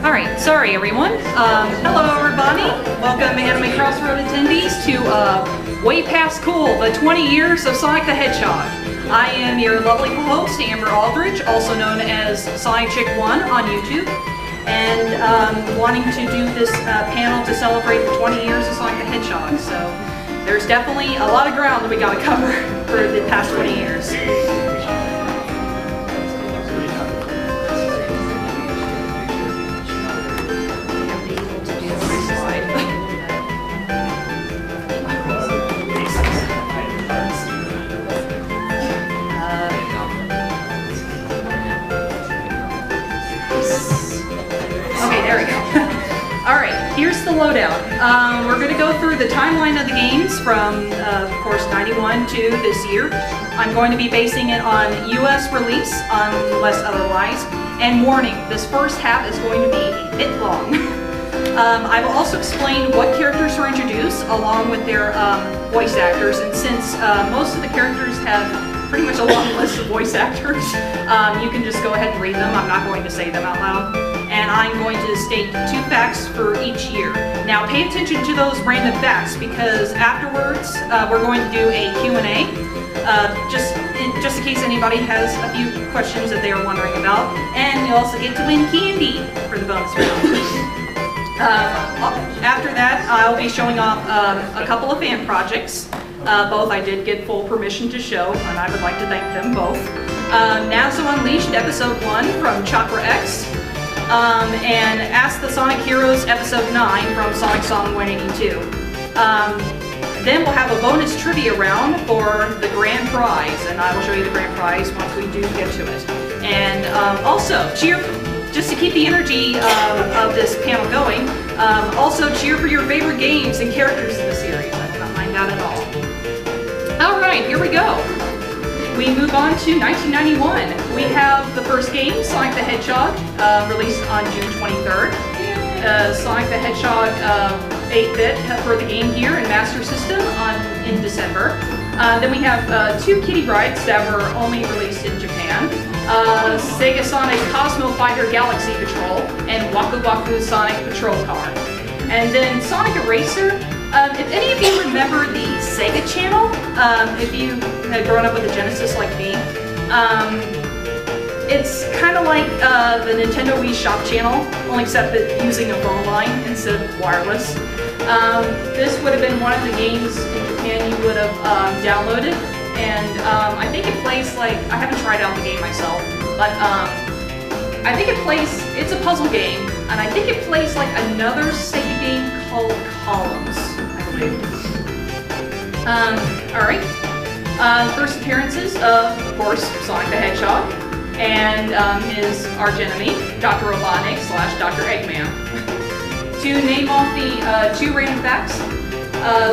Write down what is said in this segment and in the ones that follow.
Alright, sorry everyone. Hello everybody. Welcome Anime Crossroads attendees to Way Past Cool, the 20 years of Sonic the Hedgehog. I am your lovely co-host, Amber Aldridge, also known as SciChick1 on YouTube, and wanting to do this panel to celebrate the 20 years of Sonic the Hedgehog. So there's definitely a lot of ground that we got to cover for the past 20 years. Here's the lowdown. We're going to go through the timeline of the games from, of course, 91 to this year. I'm going to be basing it on US release, unless otherwise. And warning, this first half is going to be a bit long. I will also explain what characters were introduced, along with their voice actors. And since most of the characters have pretty much a long list of voice actors, you can just go ahead and read them. I'm not going to say them out loud. And I'm going to state 2 facts for each year. Now pay attention to those random facts because afterwards we're going to do a Q&A just in case anybody has a few questions that they are wondering about. And you'll also get to win candy for the bonus round. After that, I'll be showing off a couple of fan projects. Both I did get full permission to show, and I would like to thank them both. NASA Unleashed Episode 1 from Chakra X. And Ask the Sonic Heroes Episode 9 from Sonic Song 182. Then we'll have a bonus trivia round for the grand prize, and I will show you the grand prize once we do get to it. And also, just to keep the energy of this panel going, also cheer for your favorite games and characters in the series. I will not mind that at all. Alright, here we go. We move on to 1991. We have the first game, Sonic the Hedgehog, released on June 23rd. Sonic the Hedgehog 8-bit for the Game Gear and Master System in December. Then we have 2 Kitty Rides that were only released in Japan. Sega Sonic Cosmo Fighter Galaxy Patrol and Waku Waku Sonic Patrol Car. And then Sonic Eraser. If any of you remember the Sega Channel, if you had grown up with a Genesis like me, it's kind of like the Nintendo Wii Shop Channel, only except that using a phone line instead of wireless. This would have been one of the games in Japan you would have downloaded, and I think it plays like, I haven't tried out the game myself, but I think it plays, it's a puzzle game, and I think it plays like another Sega game called Columns. Alright. First appearances of course, Sonic the Hedgehog and his archenemy, Dr. Robotnik / Dr. Eggman. To name off the 2 random facts,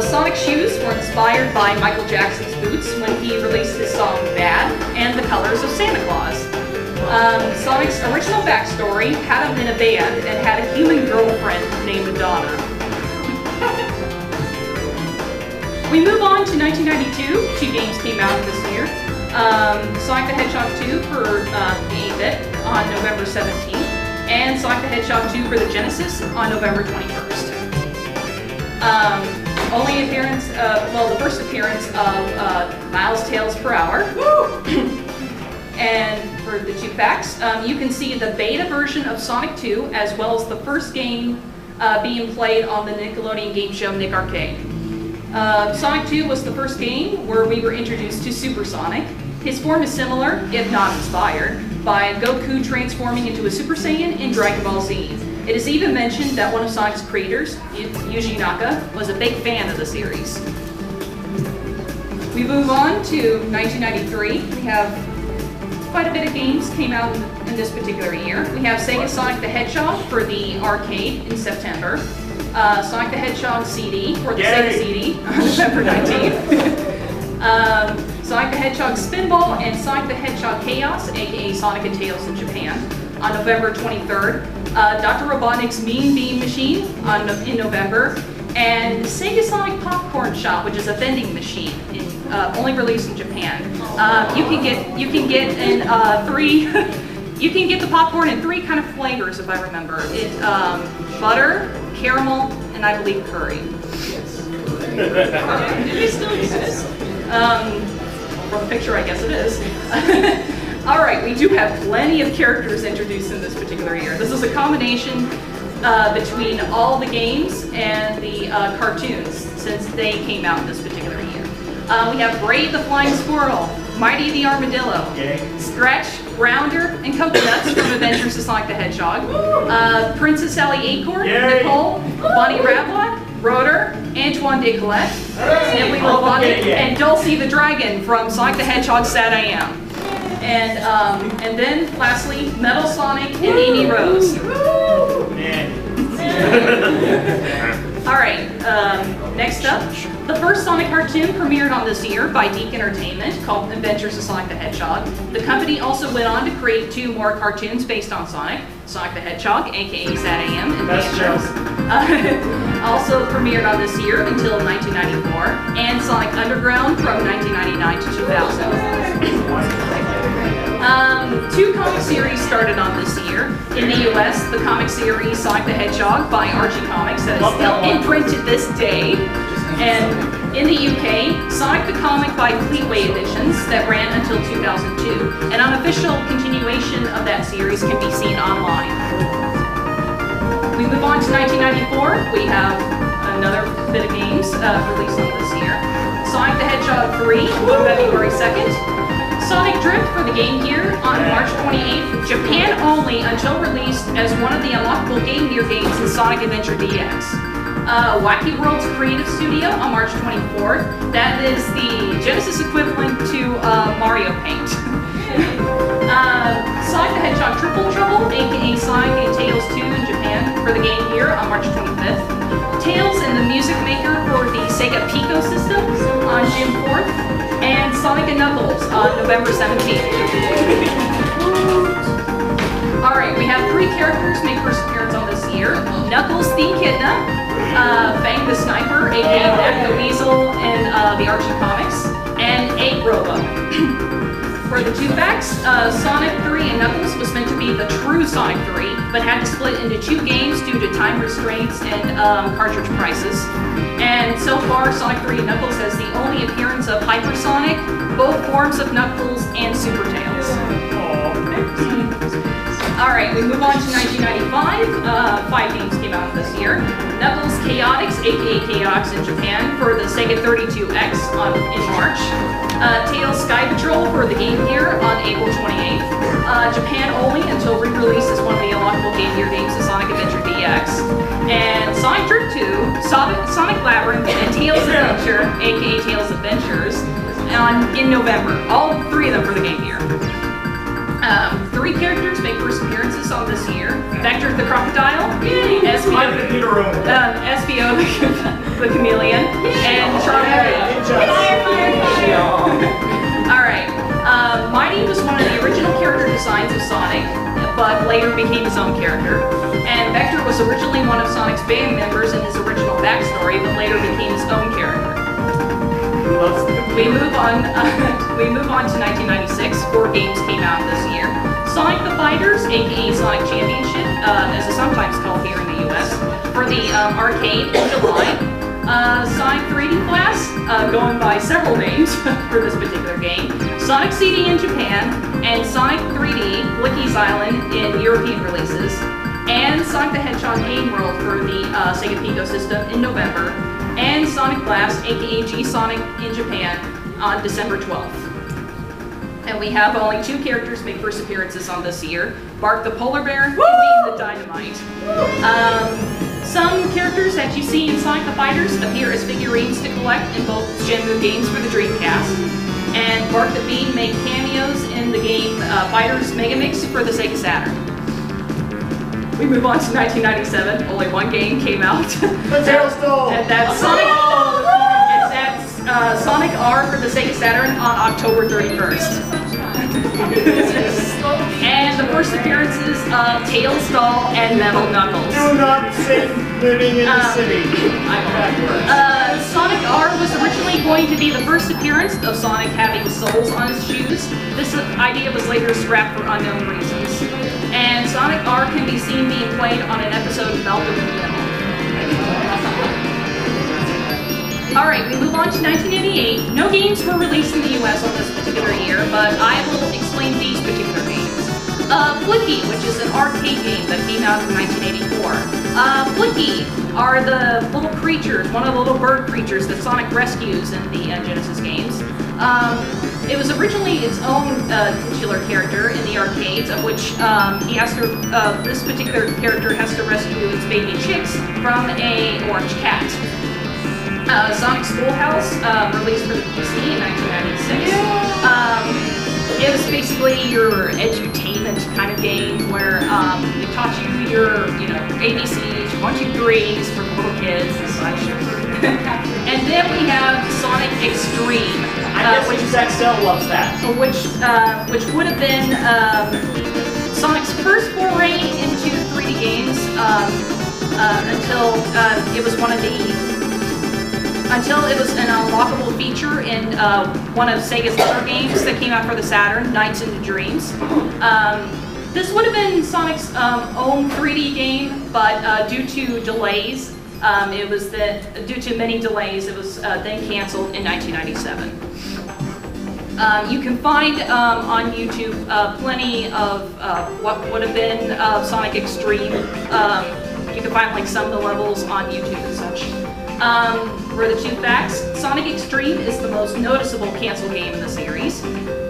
Sonic shoes were inspired by Michael Jackson's boots when he released his song Bad and the colors of Santa Claus. Sonic's original backstory had him in a band and had a human girlfriend named Madonna. We move on to 1992. 2 games came out this year. Sonic the Hedgehog 2 for the 8-bit on November 17th, and Sonic the Hedgehog 2 for the Genesis on November 21st. Only appearance, the first appearance of Miles Tales per Hour. And for the 2 facts, you can see the beta version of Sonic 2 as well as the first game being played on the Nickelodeon game show Nick Arcade. Sonic 2 was the first game where we were introduced to Super Sonic. His form is similar, if not inspired, by Goku transforming into a Super Saiyan in Dragon Ball Z. It is even mentioned that one of Sonic's creators, Yuji Naka, was a big fan of the series. We move on to 1993. We have quite a bit of games came out in this particular year. We have Sega Sonic the Hedgehog for the arcade in September. Sonic the Hedgehog CD for the Sega CD on November 19th. Sonic the Hedgehog Spinball and Sonic the Hedgehog Chaos, aka Sonic and Tails in Japan, on November 23rd. Dr. Robotnik's Mean Bean Machine in November, and Sega Sonic Popcorn Shop, which is a vending machine, only released in Japan. You can get in 3. You can get the popcorn in 3 kind of flavors, if I remember. Butter, caramel, and I believe curry. Do they still exist? From the picture, I guess it is. All right, we do have plenty of characters introduced in this particular year. This is a combination between all the games and the cartoons since they came out this particular year. We have Brave the Flying Squirrel, Mighty the Armadillo, Stretch, Rounder, and Coconuts from Adventures of Sonic the Hedgehog, Princess Sally Acorn, Nicole, Bunny Rabbit, Rotor, Antoine Decollette, Snippy Robotic, and Dulcie the Dragon from Sonic the Hedgehog Sad I Am. And then lastly, Metal Sonic and Amy Rose. Alright, next up, the first Sonic cartoon premiered on this year by didnt Entertainment called Adventures of Sonic the Hedgehog. The company also went on to create 2 more cartoons based on Sonic, Sonic the Hedgehog, aka Sad AM, and also premiered on this year until 1994, and Sonic Underground from 1999 to 2000. 2 comic series started on this year. In the US, the comic series Sonic the Hedgehog by Archie Comics that is still in print to this day. And in the UK, Sonic the Comic by Fleetway Editions that ran until 2002. An unofficial continuation of that series can be seen online. We move on to 1994. We have another bit of games released on this year. Sonic the Hedgehog 3 on February 2nd. Sonic Drift for the Game Gear on March 28th, Japan only until released as one of the unlockable Game Gear games in Sonic Adventure DX. Wacky World's Creative Studio on March 24th. That is the Genesis equivalent to Mario Paint. Sonic the Hedgehog Triple Trouble, aka Sonic and Tails 2 in Japan for the Game Gear on March 25th. Tails and the Music Maker for the Sega Pico system on June 4th. And Sonic and Knuckles on November 17th. Alright, we have 3 characters make first appearance on this year. Knuckles the Echidna, Fang the Sniper, aka Mac the Weasel in the Archie Comics, and Egg Robo. For the 2 packs, Sonic 3 and Knuckles was meant to be the true Sonic 3, but had to split into 2 games due to time restraints and cartridge prices. And so far, Sonic 3 and Knuckles has the only appearance of Hypersonic, both forms of Knuckles, and Super Tails. Alright, we move on to 1995. 5 games came out this year. Knuckles Chaotix, aka Chaotix in Japan, for the Sega 32X in March. Tails Sky Patrol for the Game Gear on April 28th. Japan only until re-release as one of the unlockable Game Gear games of Sonic Adventure DX. And Sonic Drift 2, Sonic Labyrinth, and Tails Adventure, aka Tails Adventures, in November. All 3 of them for the Game Gear. 3 characters make first appearances on this year. Vector the Crocodile, SBO the Chameleon, and Charlie. Alright, Mighty was one of the original character designs of Sonic, but later became his own character. And Vector was originally one of Sonic's band members in his original backstory, but later became his own character. We move on to 1996. 4 games came out this year. Sonic the Fighters, aka Sonic Championship, as it's sometimes called here in the US, for the arcade in July. Sonic 3D Blast, going by several names for this particular game. Sonic CD in Japan, and Sonic 3D Blicky's Island in European releases. And Sonic the Hedgehog Game World for the Sega Pico system in November. And Sonic Blast, aka G-Sonic in Japan, on December 12th. And we have only 2 characters make first appearances on this year. Bark the Polar Bear and Bean the Dynamite. Some characters that you see in Sonic the Fighters appear as figurines to collect in both Shenmue games for the Dreamcast. And Bark the Bean make cameos in the game Fighters Megamix for the Sega Saturn. We move on to 1997. Only 1 game came out. And that's Sonic R for the Sega Saturn on October 31st. And the first appearances of Tails Doll and Metal Knuckles. Do not say living in the city. Sonic R was originally going to to be the first appearance of Sonic having soles on his shoes. This idea was later scrapped for unknown reasons. And Sonic R can be seen being played on an episode of Malcolm in the Middle. Alright, we move on to 1988. No games were released in the US on this particular year, but I will explain these particular games. Flicky, which is an arcade game that came out in 1984. Flicky are the little creatures, one of the little bird creatures that Sonic rescues in the Genesis games. It was originally its own titular character in the arcades, of which he has to. This particular character has to rescue its baby chicks from an orange cat. Sonic Schoolhouse, released for the PC in 1996. It was basically your edutainment kind of game where they taught you your, ABCs, 1, 2, 3s for the little kids and such. And then we have Sonic Extreme. I guess XXL loves that. Which would have been Sonic's first foray into 3D games until it was an unlockable feature in one of Sega's other games that came out for the Saturn, Nights into Dreams. This would have been Sonic's own 3D game, but due to delays, due to many delays, it was then canceled in 1997. You can find on YouTube plenty of what would have been Sonic Extreme. You can find like some of the levels on YouTube and such. For the 2 facts, Sonic Extreme is the most noticeable canceled game in the series.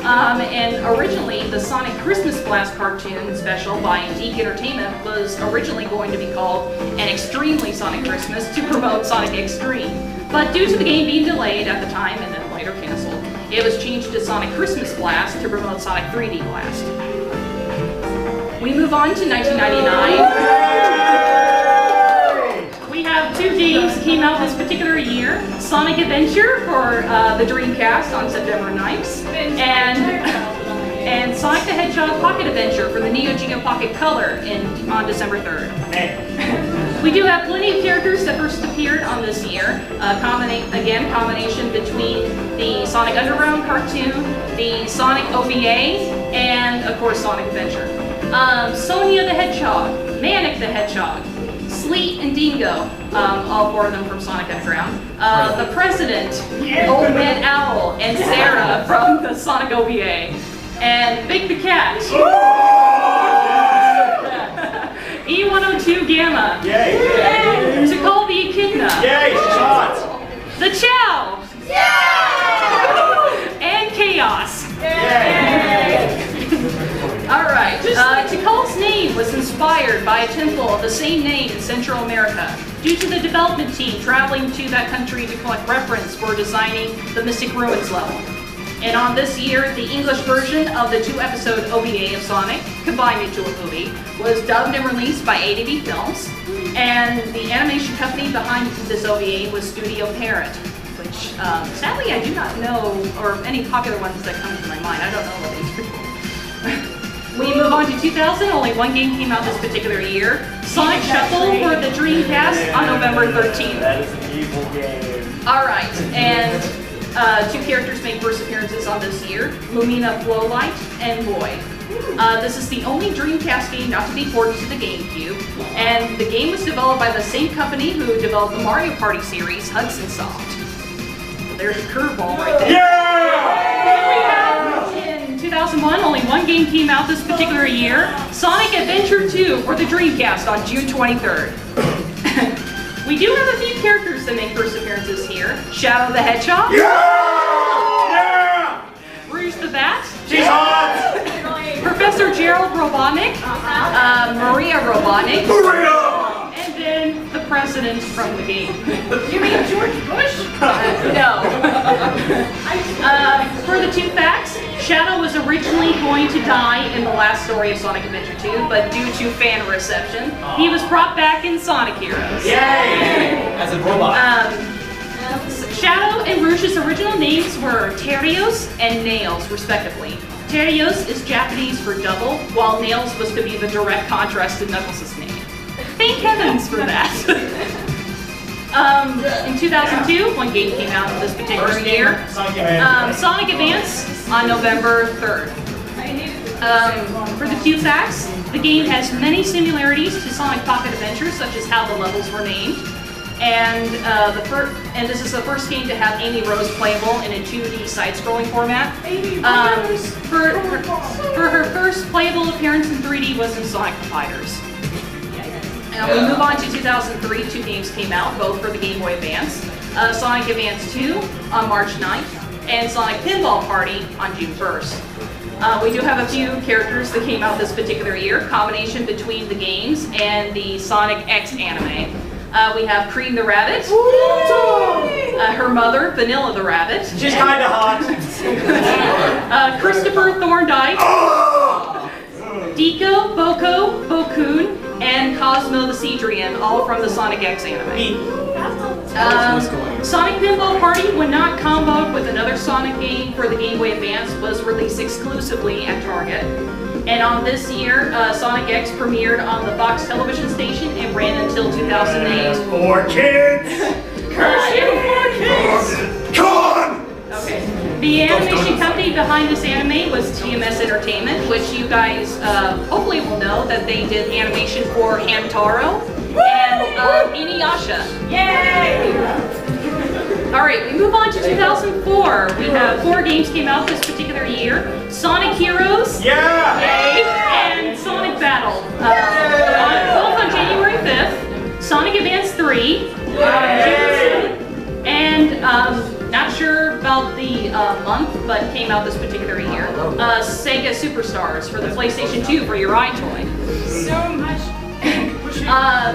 And originally, the Sonic Christmas Blast cartoon special by Deke Entertainment was originally going to be called An Extremely Sonic Christmas to promote Sonic Extreme. But due to the game being delayed at the time and then later canceled, it was changed to Sonic Christmas Blast to promote Sonic 3D Blast. We move on to 1999. We have 2 games that came out this particular year. Sonic Adventure for the Dreamcast on September 9th, and Sonic the Hedgehog Pocket Adventure for the Neo Geo Pocket Color on December 3rd. We do have plenty of characters that first appeared on this year. Combination between the Sonic Underground cartoon, the Sonic OVA, and of course Sonic Adventure. Sonia the Hedgehog, Manic the Hedgehog, Sleet and Dingo, all 4 of them from Sonic Underground. The President, Old Man Owl, and Sarah from the Sonic OVA. And Big the Cat. E102 Gamma. Yay! To call the Echidna. Yay! Shot! The Chow. Yay! And Chaos. Yay! Alright, Tikal's name was inspired by a temple of the same name in Central America, due to the development team traveling to that country to collect reference for designing the Mystic Ruins level. And on this year, the English version of the 2-episode OVA of Sonic, combined into a movie, was dubbed and released by ADV Films, and the animation company behind this OVA was Studio Parrot, which sadly I do not know, or any popular ones that come to my mind. I don't know what they do. We move on to 2000. Only 1 game came out this particular year. Sonic Shuffle for the Dreamcast on November 13th. That is an evil game. Alright, and 2 characters made first appearances on this year. Lumina Flowlight and Boy. This is the only Dreamcast game not to be ported to the GameCube, and the game was developed by the same company who developed the Mario Party series, Hudson Soft. So there's a curveball right there. Yeah! In 2001, only 1 game came out this particular year, Sonic Adventure 2 for the Dreamcast on June 23rd. We do have a few characters that make first appearances here. Shadow the Hedgehog. Yeah! Rouge the Bat. She's hot! Professor Gerald Robotnik. Maria Robotnik. Maria! And then the president from the game. You mean George Bush? No. For the 2 facts, Shadow was originally going to die in the last story of Sonic Adventure 2, but due to fan reception, he was brought back in Sonic Heroes. Yay! As a robot. Shadow and Rouge's original names were Terios and Nails, respectively. Terios is Japanese for double, while Nails was to be the direct contrast to Knuckles' name. Thank heavens for that. In 2002, one game came out this particular year. Sonic Advance on November 3rd. For the few facts, the game has many similarities to Sonic Pocket Adventures, such as how the levels were named. And this is the first game to have Amy Rose playable in a 2D side-scrolling format. For her first playable appearance in 3D was in Sonic Fighters. We move on to 2003. Two games came out, both for the Game Boy Advance. Sonic Advance 2 on March 9th, and Sonic Pinball Party on June 1st. We do have a few characters that came out this particular year, combination between the games and the Sonic X anime. We have Cream the Rabbit, her mother, Vanilla the Rabbit. She's kind of hot. Christopher Thorndike, Deco, Boko, Bokun, and Cosmo the Cedrian, all from the Sonic X anime. Sonic Pinball Party, when not comboed with another Sonic game for the Game Boy Advance, was released exclusively at Target. And on this year, Sonic X premiered on the Fox television station and ran until 2008. For kids! Curse you for kids! Come on! Okay. The animation company behind this anime was TMS Entertainment, which you guys hopefully will know that they did animation for Hamtaro and Inuyasha. Yay! Alright, we move on to 2004. We have 4 games came out this particular year. Sonic Heroes. Yeah! Yay! And Sonic Battle. Both on January 5th. Sonic Advance 3. And not sure about the month, but came out this particular year. Sega Superstars for the PlayStation 2 for your iToy. So much.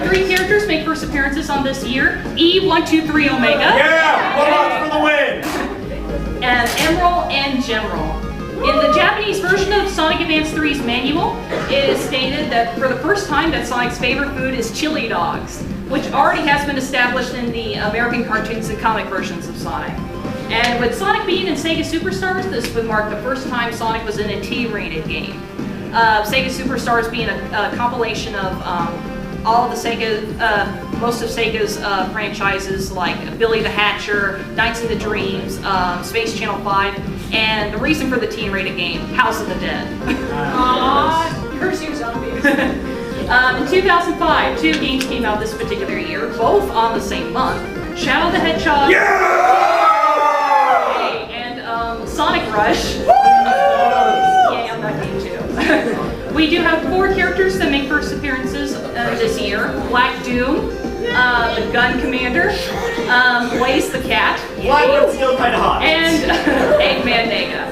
3 characters make first appearances on this year. E123 Omega. Yeah! Robots for the win! And Emerald and General. In the Japanese version of Sonic Advance 3's manual, it is stated that for the first time that Sonic's favorite food is chili dogs, which already has been established in the American cartoons and comic versions of Sonic. And with Sonic being in Sega Superstars, this would mark the first time Sonic was in a T-rated game. Sega Superstars being a compilation of all the Sega, most of Sega's franchises like Billy the Hatcher, Nights in the Dreams, Space Channel 5, and the reason for the teen-rated game, House of the Dead. Aww, curse you zombies. In 2005, 2 games came out this particular year, both on the same month. Shadow the Hedgehog. Yeah! And Sonic Rush. Yay on that game too. We do have 4 characters that make first appearances this year. Black Doom, the Gun Commander, Blaze the Cat, Black one's still kind of hot. and Eggman Nega.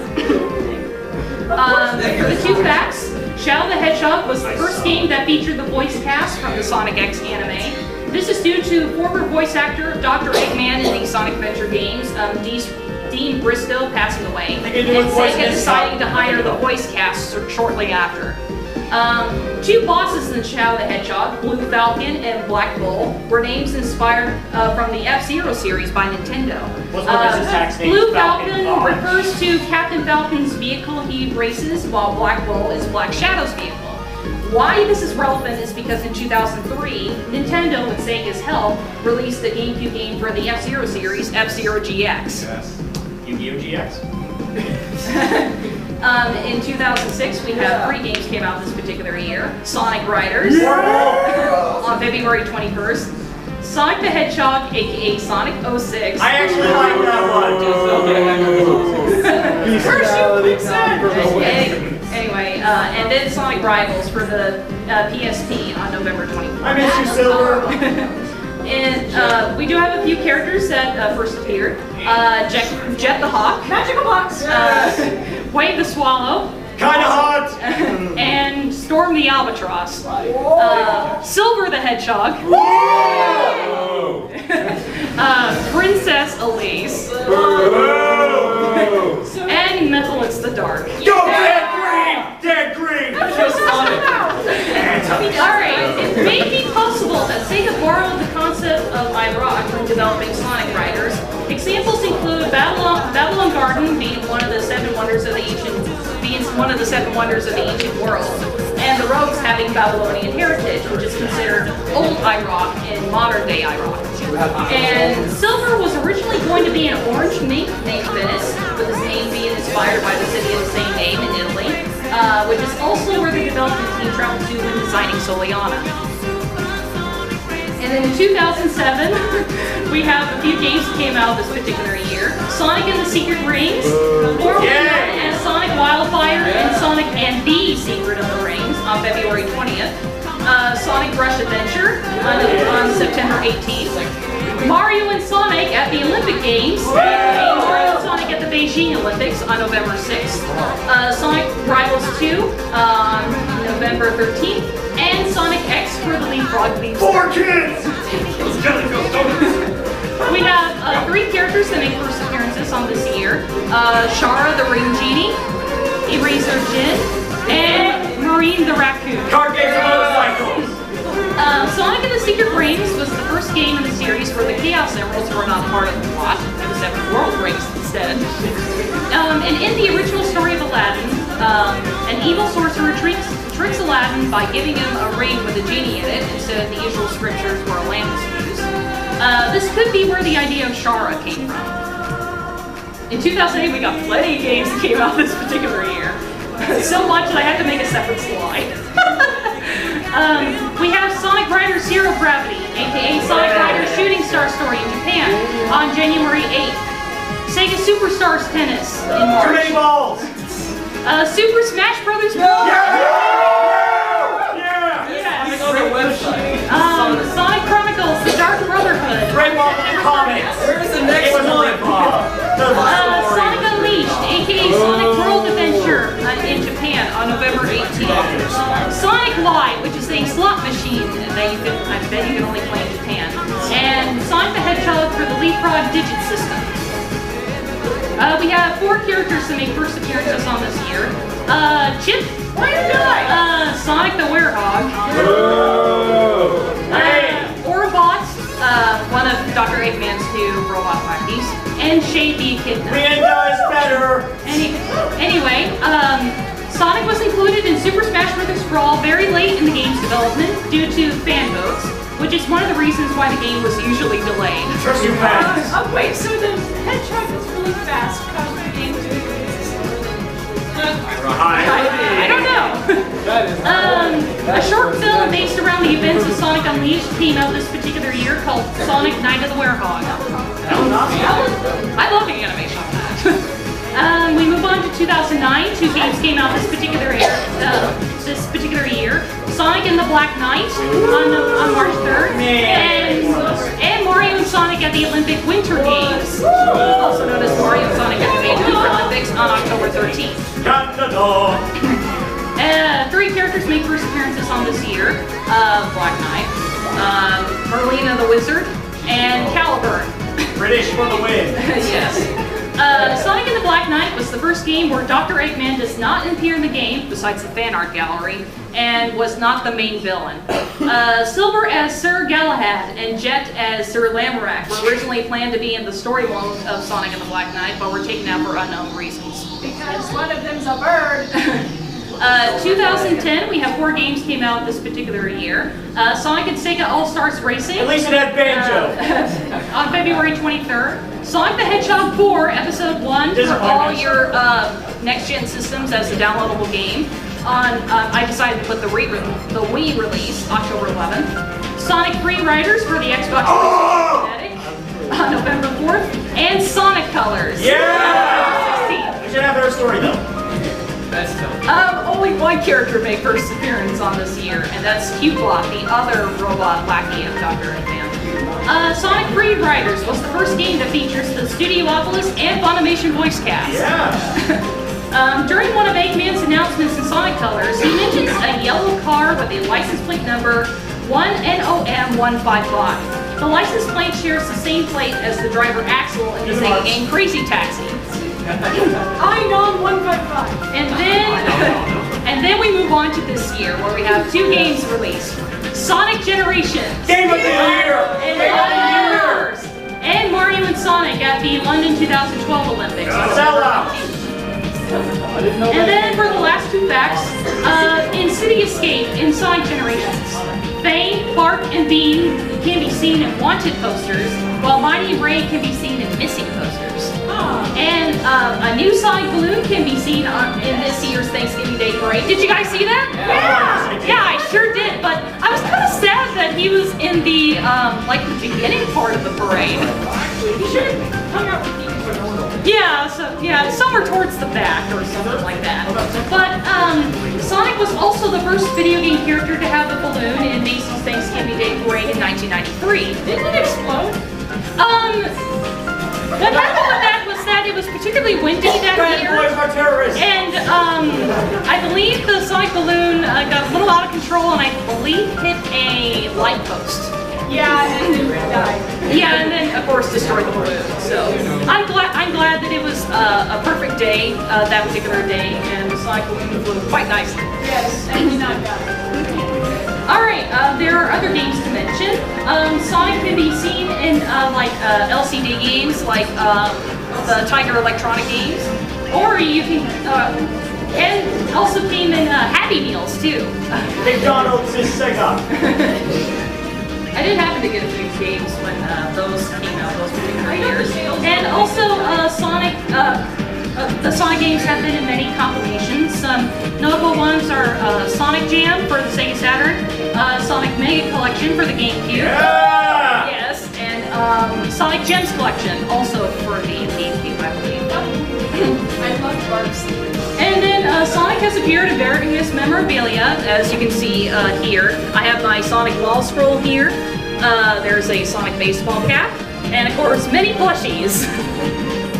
For the 2 facts, Shadow the Hedgehog was the first game that featured the voice cast from the Sonic X anime. This is due to former voice actor Dr. Eggman in the Sonic Adventure games, Dean Bristow, passing away, and Sega deciding to hire the voice cast shortly after. 2 bosses in Shadow the Hedgehog, Blue Falcon and Black Bull, were names inspired from the F-Zero series by Nintendo. Blue Falcon refers to Captain Falcon's vehicle he races, while Black Bull is Black Shadow's vehicle. Why this is relevant is because in 2003, Nintendo, with Sega's help, released the GameCube game for the F-Zero series, F-Zero GX. Yes. Yu-Gi-Oh! GX? In 2006, we have 3 games came out this particular year. Sonic Riders on February 21st. Sonic the Hedgehog, aka Sonic 06. I actually like that one. Anyway, and then Sonic Rivals for the PSP on November 24th. I miss you, Silver. And we do have a few characters that first appeared. Jet the Hawk. Magical box. Wave the Swallow. Kinda hot. And Storm the Albatross. Silver the Hedgehog. Whoa! Princess Elise. And Methalix the Dark. Go Dead Green! Dead Green! Alright, it may be possible that Sega borrowed the concept of iRock when developing Sonic Riders. Examples include Babylon Garden being one of the 7 wonders of the ancient world, and the rogues having Babylonian heritage, which is considered old IROC and modern day IROC. And Silver was originally going to be an orange mink named Venice, with his name being inspired by the city of the same name in Italy, which is also where the development team traveled to when designing Soliana. And then in 2007, we have a few games that came out this particular year. Sonic and the Secret Rings, formerly known as Sonic Wildfire and Sonic and the Secret of the Rings on February 20th. Sonic Rush Adventure on September 18th. Mario and Sonic at the Olympic Games. And Mario and Sonic at the Beijing Olympics on November 6th. Sonic Rivals 2 on November 13th. And Sonic X for the Leapfrog League. 4 kids! We have 3 characters that make first appearances on this year. Shara the Ring Genie, Eraser Jin, and Marine the Raccoon. Card games and motorcycles! Sonic and the Secret Rings was the first game in the series where the Chaos Emeralds were not part of the plot. It was 7 World Rings instead. And in the original story of Aladdin, an evil sorcerer tricks Aladdin by giving him a ring with a genie in it instead of the usual scriptures where a lamp is used. This could be where the idea of Shara came from. In 2008, we got plenty of games that came out this particular year. So much that I had to make a separate slide. We have Sonic Rider Zero Gravity, aka Sonic Rider Shooting Star Story in Japan on January 8th. Sega Superstars Tennis in March. Too many balls! Super Smash Brothers Brawl. Sonic Chronicles: The Dark Brotherhood. Great Wall Comics! Where's the next one? Sonic Unleashed, aka Sonic World Adventure in Japan on November 18th. Sonic Live, which is a slot machine that I bet you can only play in Japan. And Sonic the Hedgehog for the Leapfrog Digit system. We have 4 characters that make first appearances on this year. Chip. Why you die? Sonic the Werehog. Orbot, one of Dr. Eggman's 2 robot lackeys. And Shay the Echidna. Randa is better! Anyway, Sonic was included in Super Smash Bros. Brawl very late in the game's development due to fan votes, which is one of the reasons why the game was usually delayed. Trust you fans! Wait, so the Hedgehog is really fast. How is the game doing this? I don't know. A short film based around the events of Sonic Unleashed came out this particular year called Sonic Night of the Werehog. I love the animation on that. We move on to 2009. 2 games came out this particular year. Sonic and the Black Knight on March 3rd. And Mario and Sonic at the Olympic Winter Games, also known as Mario and Sonic at the Vancouver Olympics on October 13th. 3 characters make first appearances on this year. Black Knight, Merlina the Wizard, and Caliburn. British for the win! Yes. Sonic and the Black Knight was the first game where Dr. Eggman does not appear in the game, besides the fan art gallery, and was not the main villain. Silver as Sir Galahad and Jet as Sir Lamorak were originally planned to be in the story mode of Sonic and the Black Knight, but were taken out for unknown reasons. Because one of them's a bird. 2010, we have 4 games came out this particular year. Sonic and Sega All-Stars Racing. At least it had banjo! On February 23rd. Sonic the Hedgehog 4, Episode 1 for all your next-gen systems as a downloadable game. I decided to put the Wii release, October 11th. Sonic Free Riders for the Xbox 360 on November 4th. And Sonic Colors. Yeah! You should have their story though. That's tough. Only 1 character made first appearance on this year, and that's Q-Bot, the other robot lackey of Dr. Eggman. Sonic Free Riders was the first game that features the Studiopolis and Funimation voice cast. Yeah! During one of Eggman's announcements in Sonic Colors, he mentions a yellow car with a license plate number 1NOM155. The license plate shares the same plate as the driver Axel in the Sega game Crazy Taxi. I know 155. And then we move on to this year, where we have 2 games released: Sonic Generations, Game of the Year! and Mario and Sonic at the London 2012 Olympics. Sell out! I didn't know And that. then for the last two facts, in City Escape, in Sonic Generations, Faye, Clark, and Bean can be seen in wanted posters, while Mighty Ray can be seen in missing posters. And a new Sonic balloon can be seen in this year's Thanksgiving Day parade. Did you guys see that? Yeah. Yeah, I sure did. But I was kind of sad that he was in the like the beginning part of the parade. He should have hung out with people for normal. Yeah, somewhere towards the back or something like that. But Sonic was also the first video game character to have a balloon in Macy's Thanksgiving Day parade in 1993. Didn't it explode? What happened with that was that it was particularly windy that Bad year. boys are terrorists. And I believe the Sonic balloon got a little out of control and I believe hit a light post. Yeah, and then Red died. Yeah, and then of course destroyed the balloon. So I'm glad that it was a perfect day that particular day, and the Sonic balloon flew quite nicely. Yes, and he knocked out. All right, there are other games to mention. Sonic can be seen in like LCD games, like the Tiger Electronic games, or you can, and also came in Happy Meals too. McDonald's is Sega. I did happen to get these games when those came out, those particular years. And also, the Sonic games have been in many compilations. Some notable ones are Sonic Jam for the Sega Saturn, Sonic Mega Collection for the GameCube. Yeah. Yes, and Sonic Gems Collection also for the GameCube, I believe. I love Barks. And then Sonic has appeared in various memorabilia, as you can see here. I have my Sonic wall scroll here. There's a Sonic baseball cap, and of course many plushies,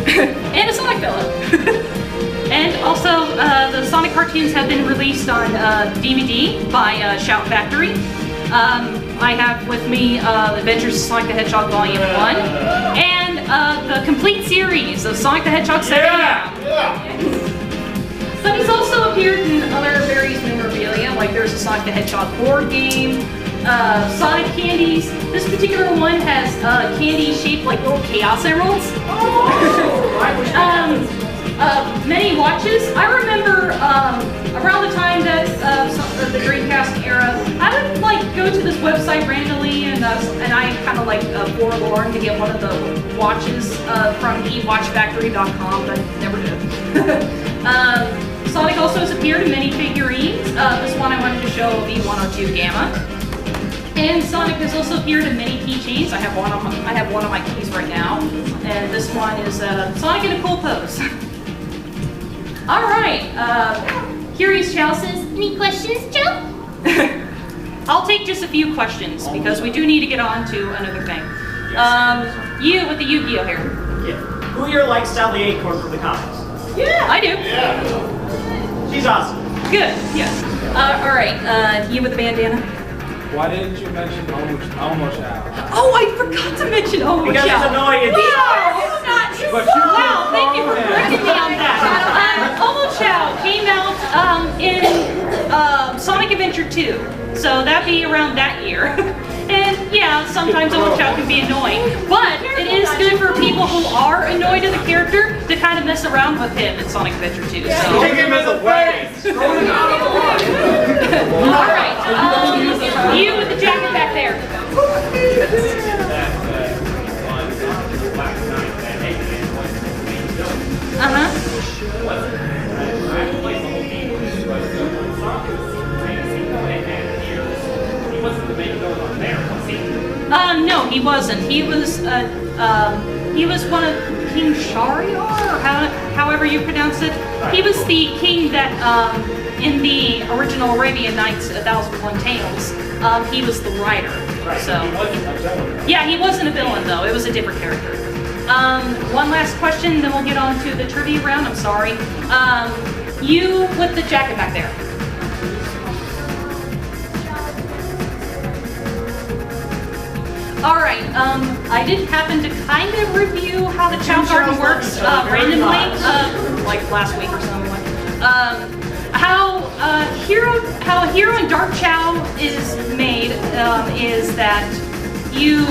and a Sonic pillow. And also the Sonic cartoons have been released on DVD by Shout Factory. I have with me The Adventures of Sonic the Hedgehog Volume 1, and the complete series of Sonic the Hedgehog 7. Yeah. But he's also appeared in other various memorabilia, like there's a Sonic the Hedgehog board game, Sonic candies. This particular one has candies shaped like little Chaos Emeralds. Many watches. I remember around the time that the Dreamcast era, I would like go to this website randomly, and I kind of like forlorn to get one of the watches from ewatchfactory.com, but never did. Sonic also has appeared in many figurines. This one I wanted to show V102 Gamma. And Sonic has also appeared in many keychains. I have one on my keys right now. And this one is Sonic in a cool pose. All right. Curious Chow says, any questions, Joe? I'll take just a few questions because we do need to get on to another thing. You with the Yu-Gi-Oh hair. Yeah. Who here likes Sally Acorn from the comics? Yeah, I do. Yeah. She's awesome. Good, yes. All right, you with the bandana? Why didn't you mention Almost Out? Oh, I forgot to mention Because it's Chow. annoying. Wow, thank you for correcting me on that. Omo Chow came out in Sonic Adventure 2, so that'd be around that year. And yeah, sometimes Omo Chow can be annoying, but it is good for people who are annoyed at the character to kind of mess around with him in Sonic Adventure 2. So. Take him as a way. Alright, you with the jacket back there. No, he wasn't. He was one of King Shahryar, or however you pronounce it. He was the king that, in the original Arabian Nights, A Thousand and One Tales, he was the rider. So, yeah, he wasn't a villain though. It was a different character. One last question, then we'll get on to the trivia round. I'm sorry. You with the jacket back there. All right. I did happen to kind of review how the Chow Garden works randomly, like last week or something. How Hero and Dark Chow is made is that you,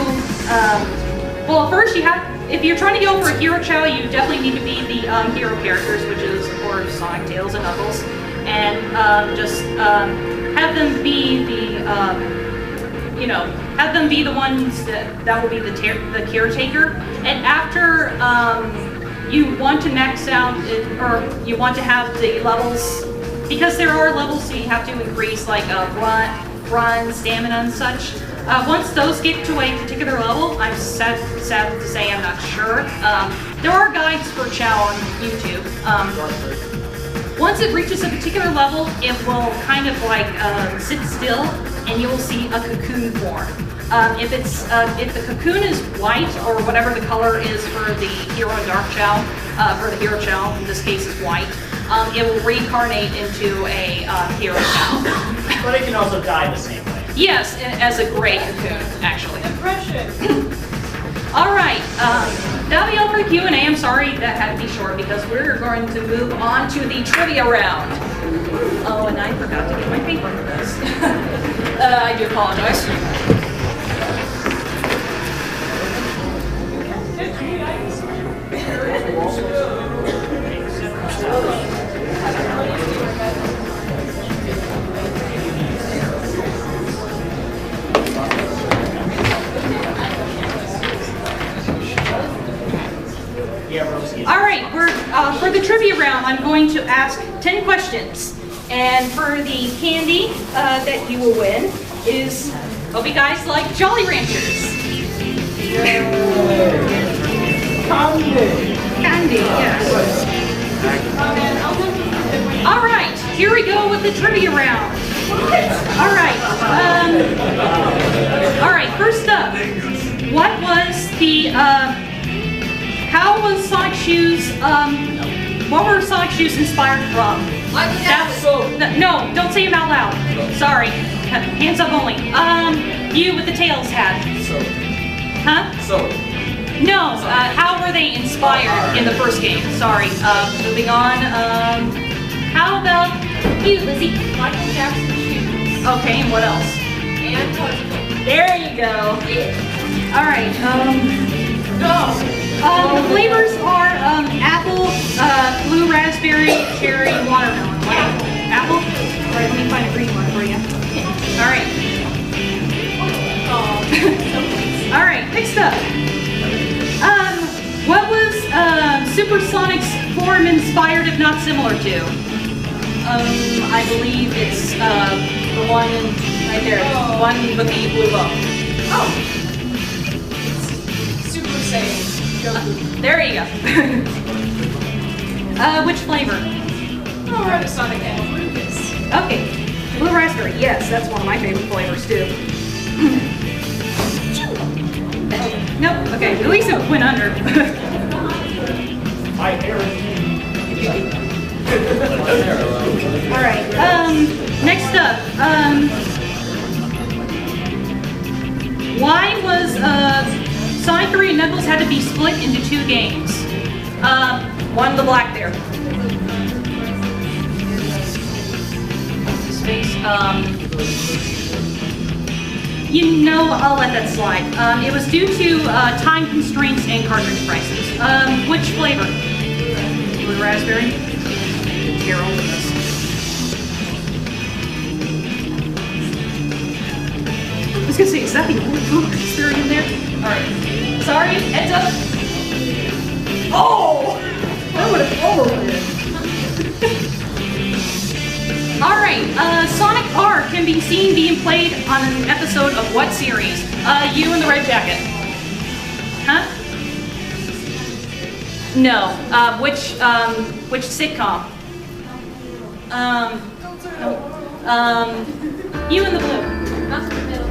well, first you have, if you're trying to go for a Hero Chow, you definitely need to be the hero characters, which is of course for Sonic, Tails, and Knuckles, and just have them be the, have them be the ones that will be the caretaker. And after you want to max out, or you want to have the levels, because there are levels, so you have to increase like run, stamina, and such. Once those get to a particular level, I'm sad to say I'm not sure. There are guides for Chow on YouTube. Once it reaches a particular level, it will kind of like sit still, and you will see a cocoon form. If the cocoon is white, or whatever the color is for the Hero and Dark Chow, for the Hero Chow, in this case is white, it will reincarnate into a Hero Chow. But it can also die the same way. Yes, as a gray cocoon, actually. Impression. All right, that'll be all for the Q&A. I'm sorry that had to be short because we're going to move on to the trivia round. Oh, and I forgot to get my paper for this. I do apologize. All right, for the trivia round, I'm going to ask 10 questions. And for the candy that you will win is, hope you guys like Jolly Ranchers. Candy, yes. All right, here we go with the trivia round. All right, first up, what was the, how was Sonic Shoes, what were Sonic Shoes inspired from? No, don't say them out loud. Sorry, hands up only. You with the Tails hat. Huh? No, how were they inspired in the first game? Sorry, moving on. How about you, Lizzie? Michael Jackson shoes. Okay, and what else? And Tarzan. There you go. Yeah. All right, the flavors are apple, blue raspberry, cherry, and watermelon. Apple? All right, let me find a green one for you. All right. All right, next up. What was Supersonic's form inspired, if not similar to? I believe it's the one right there, the one with the blue bow. Oh. Super Saiyan. There you go. Which flavor? Oh, we're at a Sonic and Lucas. Okay, blue raspberry. Yes, that's one of my favorite flavors too. Nope. Okay, at least it went under. My hair. All right. Next up. Why was Sonic 3 and Knuckles had to be split into 2 games? One, the black there. Space. I'll let that slide. It was due to time constraints and cartridge prices. Which flavor? Blue raspberry? Carol. I was gonna say, is that the only blue raspberry in there? Alright. Sorry, heads up. Oh! That would have followed it. Alright, Sonic R can be seen being played on an episode of what series? You in the red jacket. Huh? No. Which sitcom? You in the blue.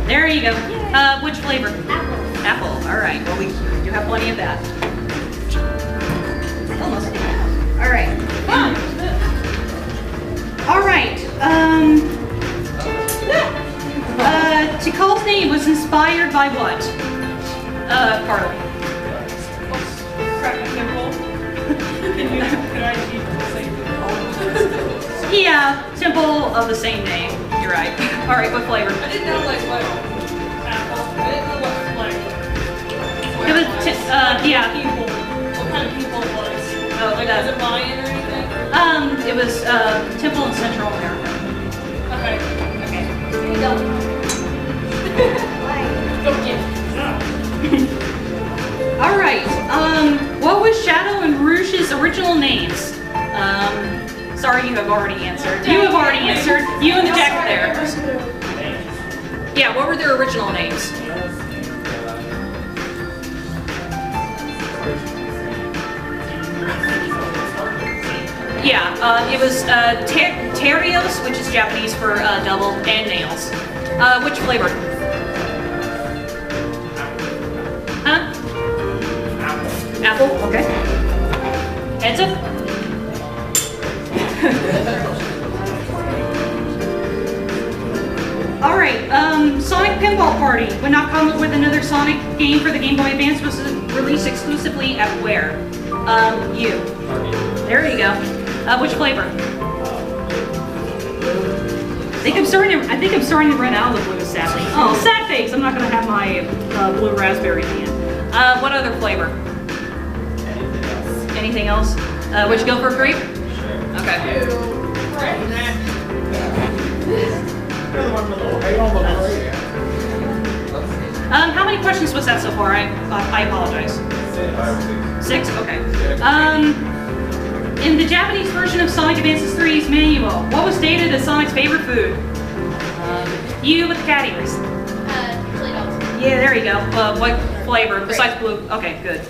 There you go. Which flavor? Apple. Apple. Alright, well we do have plenty of that. Almost. Alright. Alright. Tikal's name was inspired by what? Carly. Yeah, temple of the same name. You're right. Alright, what flavor? I didn't know like what apple. I didn't know what flavor. It was, yeah. People. What kind of people it was? Oh, Like, was it Mayan or anything? It was Temple in Central America. Okay. Okay. Here you go. Go get it. All right. What was Shadow and Rouge's original names? Sorry, you have already answered. You have already answered. You and the jacket there. Yeah, what were their original names? Yeah, it was Terios, which is Japanese for double, and nails. Which flavor? Huh? Apple, okay. Heads up. All right, Sonic Pinball Party. When not come up with another Sonic game for the Game Boy Advance, was released exclusively at where? You. There you go. Which flavor? I think I'm starting to run out of the blue, sadly. Oh, sad face. I'm not gonna have my blue raspberry can. What other flavor? Anything else? Would you go for grape? Okay. How many questions was that so far? I apologize. 6? Okay. In the Japanese version of Sonic Advances 3's manual, what was stated as Sonic's favorite food? You with the cat ears. Play-Doh. Yeah, there you go. What flavor besides blue? Okay, good.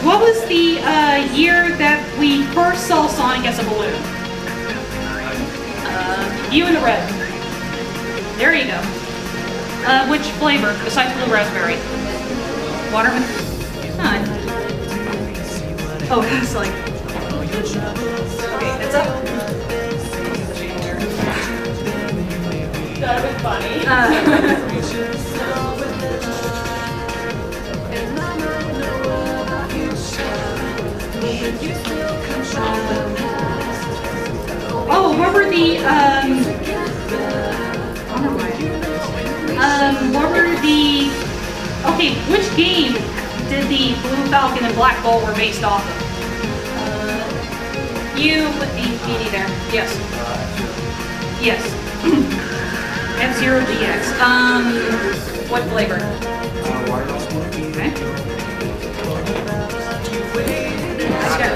What was the year that we first saw Sonic as a balloon? You and the red. There you go. Which flavor besides blue raspberry? Watermelon? Huh. Oh, it's like... Okay, heads up. That would be funny. Oh, what were the okay, which game did the Blue Falcon and Black Bolt were based off of? You with the BD there. Yes. Yes. F-Zero GX. What flavor? Okay.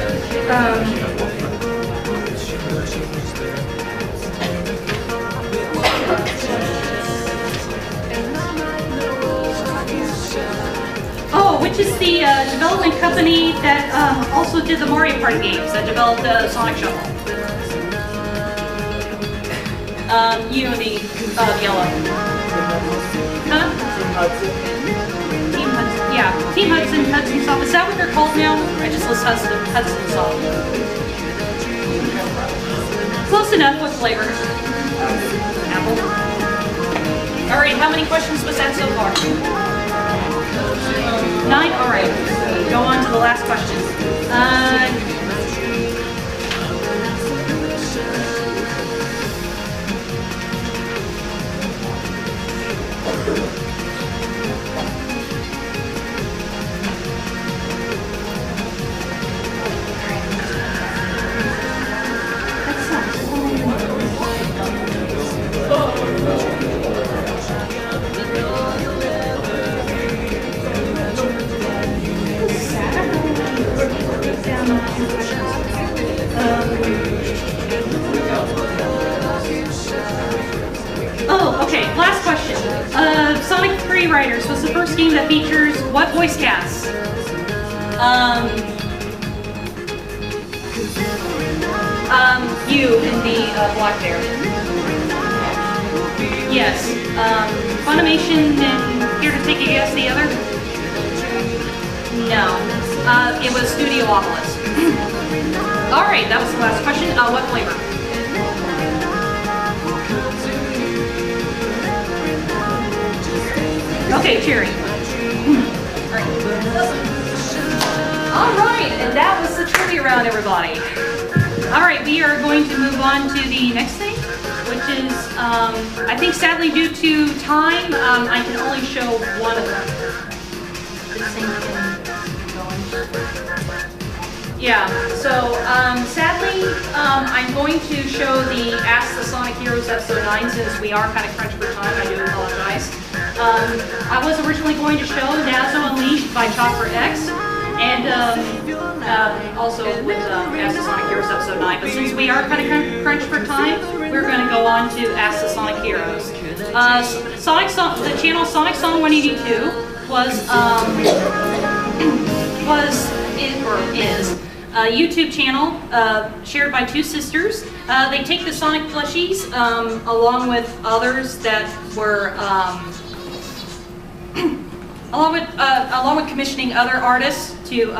Oh, which is the development company that also did the Mario Party games, that developed Sonic Shuttle? You and the yellow. Huh? Team Hudson. Yeah, Team Hudson, Hudson Soft. Is that what they're called now? I just list Hudson Soft. Close enough. What flavor? Apple. All right, how many questions was that so far? 9? All right, go on to the last question. Oh, okay, last question. Sonic 3 Riders was the first game that features what voice cast? You in the black there. Yes. Funimation and Here to Take a Guess, the other? No. It was Studiopolis. Alright, that was the last question. What flavor? Okay, cherry. Alright, and that was the trivia round, everybody. All right, we are going to move on to the next thing, which is, I think sadly due to time, I can only show one of them. This thing can go on. Yeah, so sadly, I'm going to show the Ask the Sonic Heroes episode 9 since we are kind of crunched for time. I do apologize. I was originally going to show Nazo Unleashed by Chopper X, and also with Ask the Sonic Heroes episode 9, but since we are kind of crunched for time, we're going to go on to Ask the Sonic Heroes. The channel Sonic Song 182 is a YouTube channel shared by two sisters. They take the Sonic plushies along with others that were along with commissioning other artists to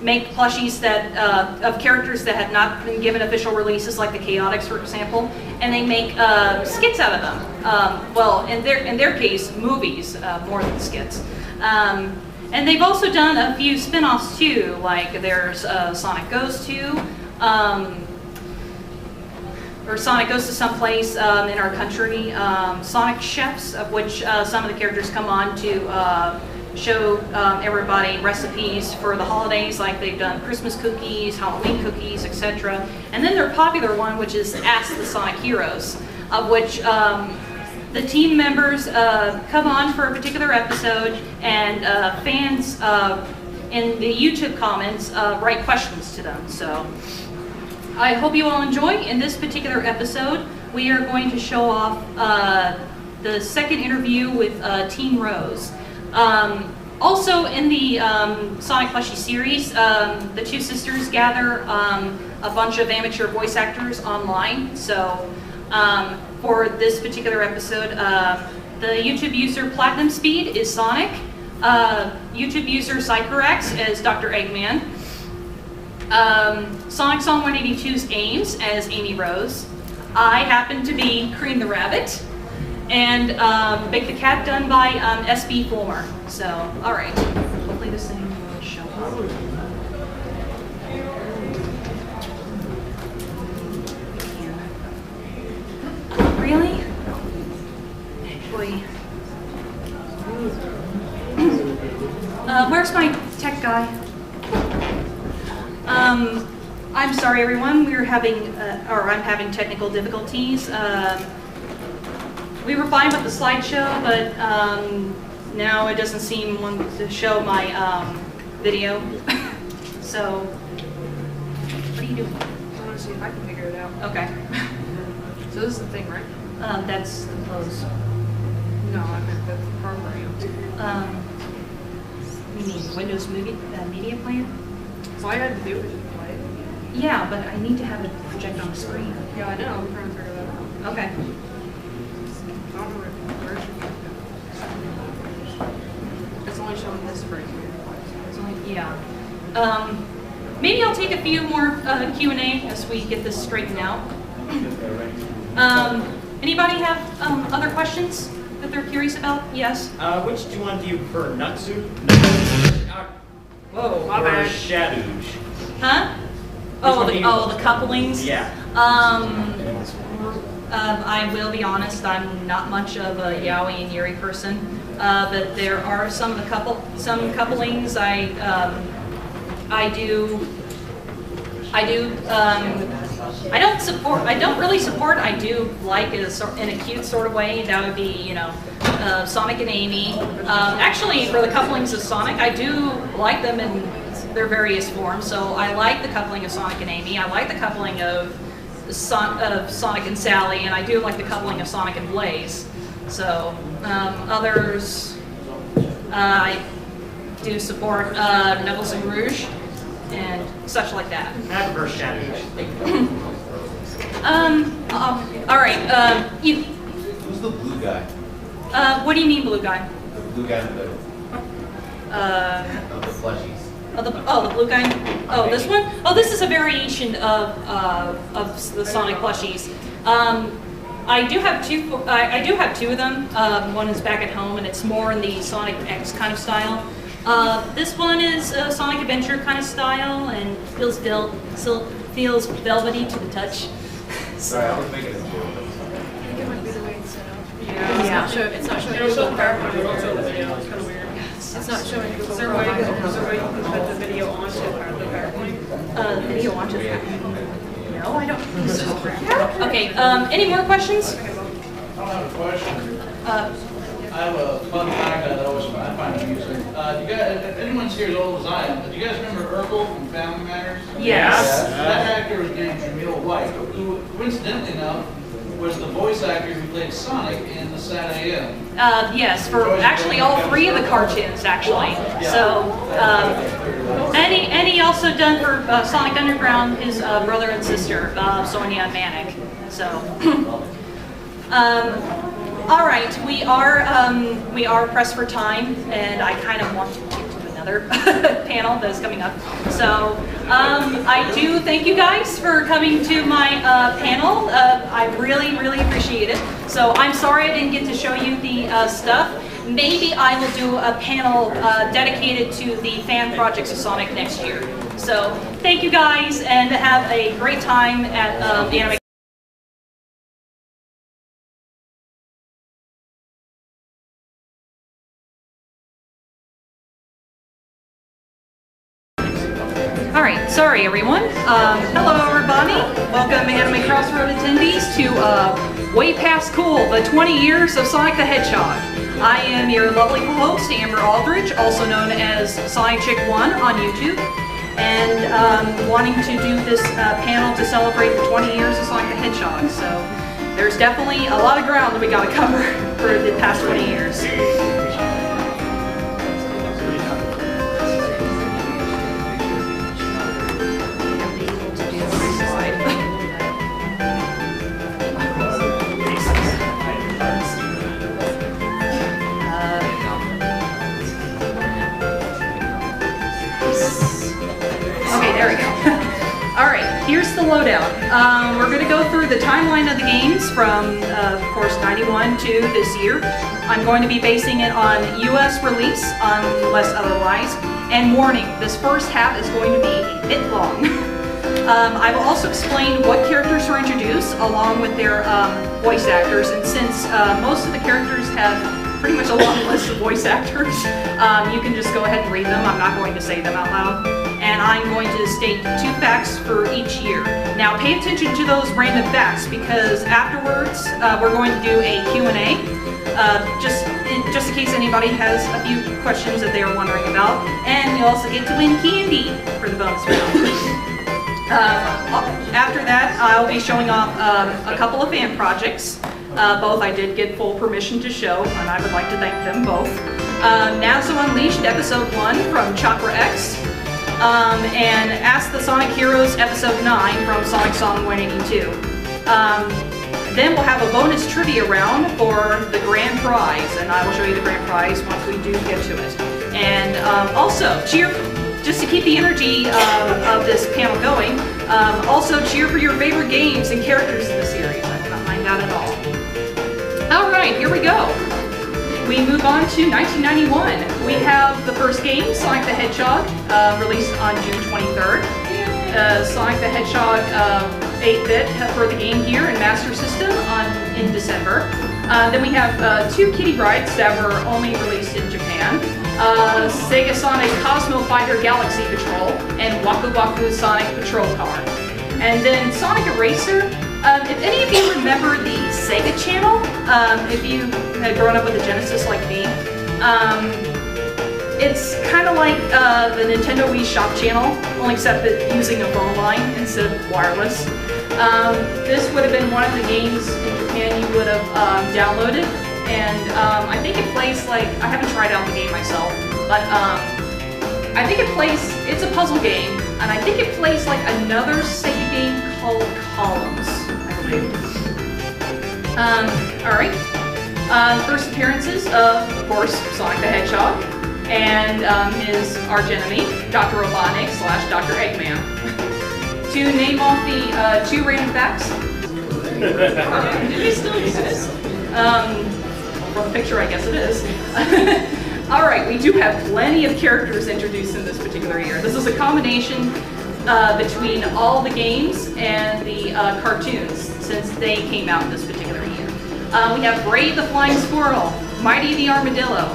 make plushies that of characters that had not been given official releases, like the Chaotix, for example, and they make skits out of them. Well, in their case, movies more than skits. And they've also done a few spin-offs too, like there's Sonic Goes To, or Sonic Goes to Someplace in our country, Sonic Chefs, of which some of the characters come on to show everybody recipes for the holidays, like they've done Christmas cookies, Halloween cookies, etc. And then their popular one, which is Ask the Sonic Heroes, of which the team members come on for a particular episode, and fans in the YouTube comments write questions to them. So I hope you all enjoy. In this particular episode, we are going to show off the second interview with Team Rose. Also in the Sonic Plushie series, the two sisters gather a bunch of amateur voice actors online. So for this particular episode, the YouTube user Platinum Speed is Sonic, YouTube user Psychorax as Dr. Eggman, Sonic Song 182's Ames as Amy Rose. I happen to be Cream the Rabbit, and Big the Cat done by SB Fulmer. So, all right, hopefully this thing will show up. Really? Boy. Where's my tech guy? I'm sorry, everyone. We're having, I'm having technical difficulties. We were fine with the slideshow, but now it doesn't seem want to show my video. So, what are you doing? I want to see if I can figure it out. Okay. So this is the thing, right? That's the close. No, I meant the program. You mean Windows Media Player? So all I had to do was just play it. Yeah, but I need to have it project on the screen. Yeah, I know. I'm trying to figure that out. Okay. I don't know where it should be. It's only showing this screen. It's only, yeah. Maybe I'll take a few more Q&A as we get this straightened out. Anybody have other questions that they're curious about? Yes? Which do you want to do for Nutsu? Whoa, my or bad. Shadoosh? Huh? Oh, the couplings? Yeah. I will be honest, I'm not much of a yaoi and yuri person, but there are some couplings I don't really support. I do like in a cute sort of way. That would be, you know, Sonic and Amy. Actually, for the couplings of Sonic, I do like them in their various forms. So I like the coupling of Sonic and Amy. I like the coupling of Sonic and Sally, and I do like the coupling of Sonic and Blaze. So others, I do support Knuckles and Rouge and such like that. I prefer Shadoosh. All right. Who's the blue guy? What do you mean, blue guy? The blue guy in the middle. Of the plushies. The blue guy. Oh, this one. Oh, this is a variation of the Sonic plushies. I do have two. I do have two of them. One is back at home, and it's more in the Sonic X kind of style. This one is a Sonic Adventure kind of style and feels velvety to the touch. Sorry, I was thinking of you. I think it might be the way it's set up. Yeah. It's not showing It was Google so Chrome. powerful, it was on the video, it's kind of weird. It's not showing Google Is there a Chrome. way you can put the video onto the PowerPoint? Video onto the No, I don't think so. Okay, any more questions? I have a question. Uh, I have a fun fact that I find amusing. You guys, if anyone's here as old as I am, do you guys remember Urkel from Family Matters? yes. That actor was named Jamil White, who coincidentally enough was the voice actor who played Sonic in the Saturday AM. Yes, for actually all three of the cartoons, actually. So, and he also done for Sonic Underground, his brother and sister, Sonia and Manic. So, all right, we are pressed for time, and I kind of want to do another panel that's coming up. So, I do thank you guys for coming to my panel. I really appreciate it. So I'm sorry I didn't get to show you the stuff. Maybe I will do a panel dedicated to the fan projects of Sonic next year. So thank you guys, and have a great time at the anime. Alright, sorry everyone. Hello everybody. Welcome Anime Crossroads attendees to Way Past Cool, the 20 years of Sonic the Hedgehog. I am your lovely co-host, Amber Aldridge, also known as Sonic Chick 1 on YouTube, and wanting to do this panel to celebrate the 20 years of Sonic the Hedgehog. So there's definitely a lot of ground that we gotta cover for the past 20 years. Okay, there we go. Alright, here's the lowdown. We're going to go through the timeline of the games from, of course, 91 to this year. I'm going to be basing it on US release, unless otherwise. And warning, this first half is going to be a bit long. I will also explain what characters were introduced, along with their voice actors. And since most of the characters have pretty much a long list of voice actors, you can just go ahead and read them. I'm not going to say them out loud. And I'm going to state 2 facts for each year. Now pay attention to those random facts, because afterwards we're going to do a Q&A, just in case anybody has a few questions that they are wondering about. And you also get to win candy for the bonus round. After that, I'll be showing off a couple of fan projects. Both I did get full permission to show, and I would like to thank them both. Nazo Unleashed Episode 1 from Chakra X, and Ask the Sonic Heroes Episode 9 from Sonic Song 182. Then we'll have a bonus trivia round for the grand prize, and I will show you the grand prize once we do get to it. And also, just to keep the energy of this panel going, also cheer for your favorite games and characters in the series. I will not mind that at all. Alright, here we go. We move on to 1991. We have the first game, Sonic the Hedgehog, released on June 23rd. Sonic the Hedgehog 8-bit for the Game Gear and Master System in December. Then we have 2 Kitty Rides that were only released in Japan. Sega Sonic Cosmo Fighter Galaxy Patrol and Waku Waku Sonic Patrol Car. And then Sonic Eraser. If any of you remember the Sega Channel, if you had grown up with a Genesis like me, it's kind of like the Nintendo Wii Shop Channel, only except that using a phone line instead of wireless. This would have been one of the games in Japan you would have downloaded, and I think it plays like, I haven't tried out the game myself, but I think it plays, it's a puzzle game, and I think it plays like another Sega game called Columns, I believe. Alright. First appearances of course, Sonic the Hedgehog, and his archenemy, Dr. Robotnik / Dr. Eggman. To name off the 2 random facts. Did he still exist? From the picture, I guess it is. All right, we do have plenty of characters introduced in this particular year. This is a combination between all the games and the cartoons since they came out this particular year. We have Brave the Flying Squirrel, Mighty the Armadillo,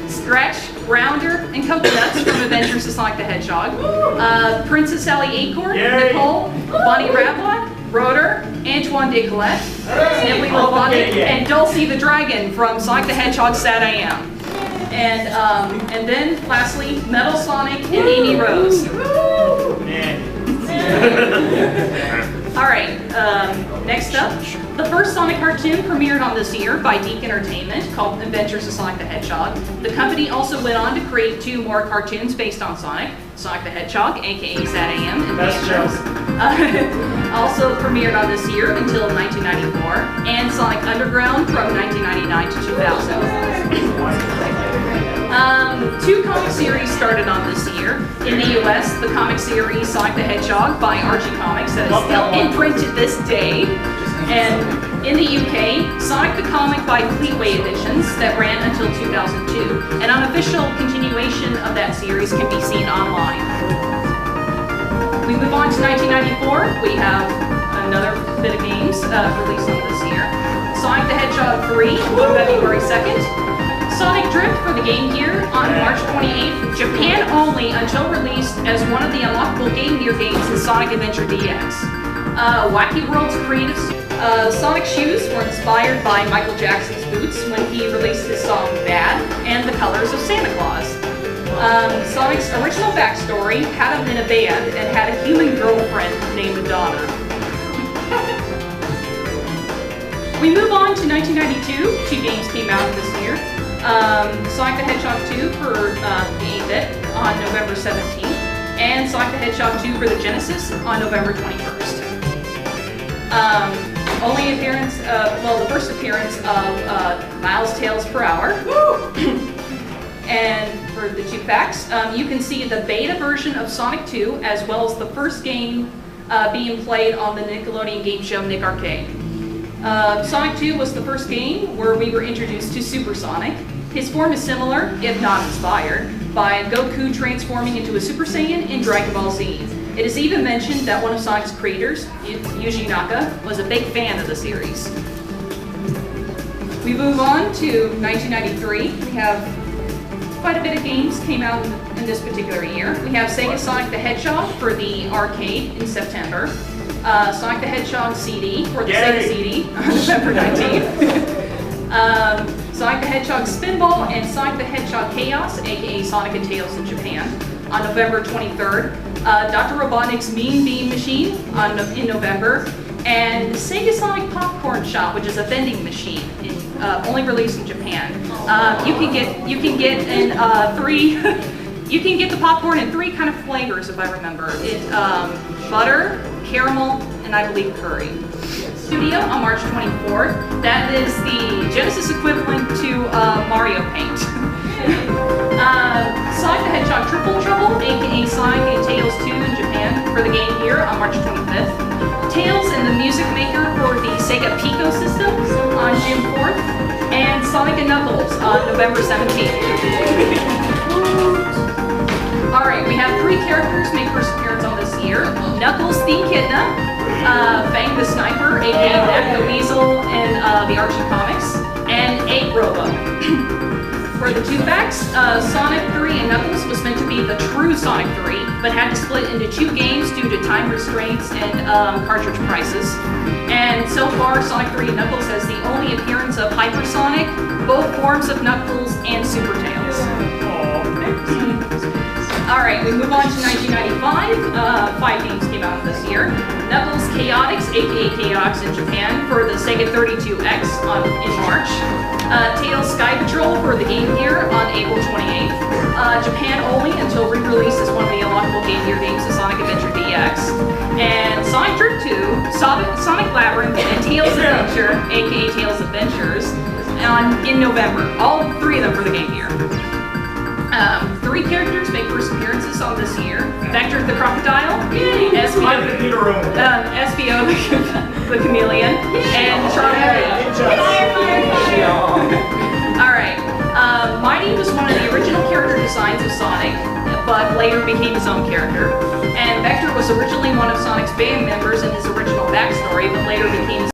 Stretch, Rounder, and Coconuts from Adventures of Sonic the Hedgehog, Princess Sally Acorn, Nicole, Bonnie Rablot, Rotor, Antoine Decollette, Snippy Robotic, and Dulcie the Dragon from Sonic the Hedgehog Sad I Am. And then lastly, Metal Sonic and Amy Rose. Alright, next up, the first Sonic cartoon premiered on this year by Deke Entertainment called Adventures of Sonic the Hedgehog. The company also went on to create 2 more cartoons based on Sonic, Sonic the Hedgehog, aka Sad AM, and also premiered on this year until 1994, and Sonic Underground from 1999 to 2000. 2 comic series started on this year. In the US, the comic series Sonic the Hedgehog by Archie Comics that is still in print to this day. And in the UK, Sonic the Comic by Fleetway Editions that ran until 2002. An unofficial continuation of that series can be seen online. We move on to 1994. We have another bit of games released on this year. Sonic the Hedgehog 3 on February 2nd. Sonic Drift for the Game Gear on March 28th, Japan only until released as one of the unlockable Game Gear games in Sonic Adventure DX. Wacky World's creative Sonic shoes were inspired by Michael Jackson's boots when he released his song Bad and the colors of Santa Claus. Sonic's original backstory had him in a band and had a human girlfriend named Donna. We move on to 1992. 2 games came out this year. Sonic the Hedgehog 2 for the 8-bit on November 17th, and Sonic the Hedgehog 2 for the Genesis on November 21st. Only appearance, the first appearance of Miles Tales per Hour. And for the 2 packs, you can see the beta version of Sonic 2 as well as the first game being played on the Nickelodeon game show Nick Arcade. Sonic 2 was the first game where we were introduced to Super Sonic. His form is similar, if not inspired, by Goku transforming into a Super Saiyan in Dragon Ball Z. It is even mentioned that one of Sonic's creators, Yuji Naka, was a big fan of the series. We move on to 1993. We have quite a bit of games came out in this particular year. We have Sega Sonic the Hedgehog for the arcade in September. Sonic the Hedgehog CD for the Sega CD on November 19th. Sonic the Hedgehog Spinball and Sonic the Hedgehog Chaos, aka Sonic and Tails in Japan, on November 23rd. Dr. Robotnik's Mean Bean Machine in November, and Sega Sonic Popcorn Shop, which is a vending machine, only released in Japan. You can get in 3. You can get the popcorn in 3 kind of flavors, if I remember. Butter, caramel, and I believe curry. Studio on March 24th. That is the Genesis equivalent to Mario Paint. Sonic the Hedgehog Triple Trouble, aka Sonic and Tails 2 in Japan for the Game Gear on March 25th. Tails and the Music Maker for the Sega Pico system on June 4th. And Sonic and Knuckles on November 17th. Alright, we have 3 characters make first appearance on this year. Knuckles the Echidna, Fang the Sniper, aka Neck the Weasel in the Archie Comics, and Egg Robo. For the 2 packs, Sonic 3 and Knuckles was meant to be the true Sonic 3, but had to split into 2 games due to time restraints and cartridge prices. And so far, Sonic 3 and Knuckles has the only appearance of Hypersonic, both forms of Knuckles, and Super Tails. Alright, we move on to 1995. 5 games came out this year. Knuckles Chaotix, aka Chaotix in Japan, for the Sega 32X in March. Tails Sky Patrol for the Game Gear on April 28th. Japan only until re-release as one of the unlockable Game Gear games of Sonic Adventure DX. And Sonic Drift 2, Sonic Labyrinth, and Tails Adventure, aka Tails Adventures, in November. All 3 of them for the Game Gear. 3 characters make first appearances on this year. Vector the Crocodile, SBO the Chameleon, and Charlie. Alright, Mighty was one of the original later became his own character. And Vector was originally one of Sonic's band members in his original backstory, but later became